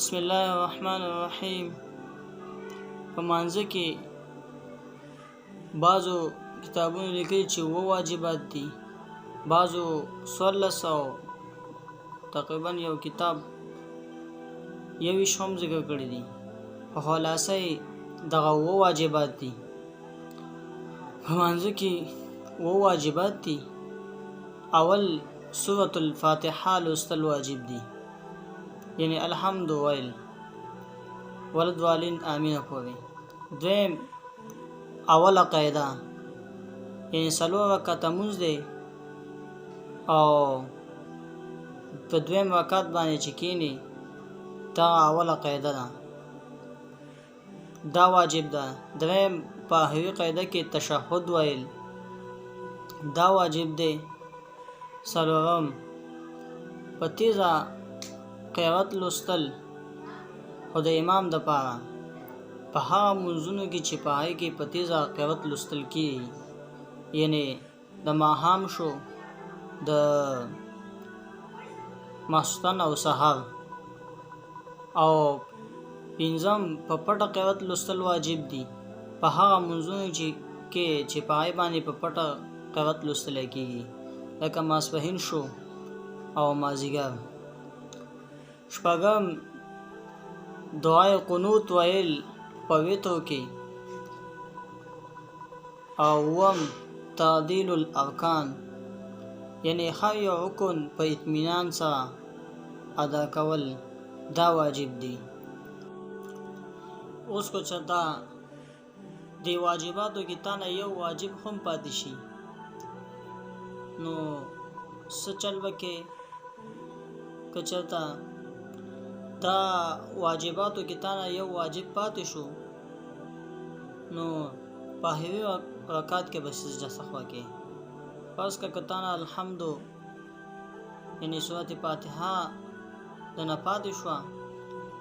بسم الله الرحمن الرحیم. په مانځه کې بعضو کتابونو لیکلي چې و واجبات دي، بعضو 1400 تقریبا یو کتاب یویش هم ذکر کړی دي. په خلاصه دغه و واجبات دي. په مانځه کې و واجبات دي. اول سورة الفاتحه لوستل واجب دي، یعنی الحمد ویل ولد والین امین پوری. دویم اوله قاعده یعنی څلور رکعته مونځ دی او په دویم رکعت باندې چې کینی دا اوله قاعده ده، دا واجب ده. دریم په هغې قاعده کې تشهد ویل دا واجب دی. څلورم په تیزه قرات لوستل خو د امام د پاره په هغه منځونو کې چې په هغې کې په تیزه قرات لوستل کېږي، یعنی د ماښام شو، د ماخوستن او سهار. او پنځم په پټه قرات لوستل واجب دي په هغه منځونو کې چې په هغې باندې په پټه قرات لوستلی کېږي، لکه ماسپښین شو او مازدیګر. شپږم دعای قنوت ویل په وترو کې. او اووم تعدیل الارکان، یعنی هر یو رکن په اطمینان سره ادا کول دا واجب دی. اوس کو چرته دی واجباتو کې تانه یو واجب هم پاتې شي نو څه چل وکې؟ که چرته دا واجباتو کې تانه یو واجب پاتې شو نو په هغې رکعت کې به سجده سهو کې. فرض که تانه الحمد یعنی سورت فاتحه دنه پاتې شوه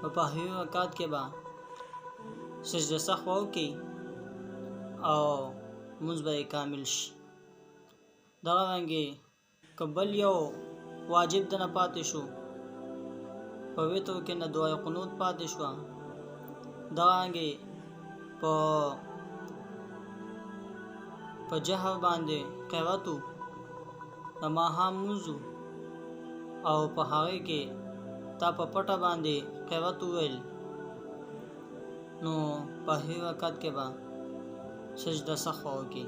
نو په هغې رکعت کې به سجده سهو وکړي او لمونځ به کامل شي. دغرانګې که بل یو واجب دنه پاتې شو، په وترو کې نه دعای قنوت پاتې شوه، دغرانګې په جهر باندې قراتو د ماښام لمونځ او په هغې کې تا په پټه باندې قرات وویل نو په هغې رکعت کې به سجده سهو وکړي.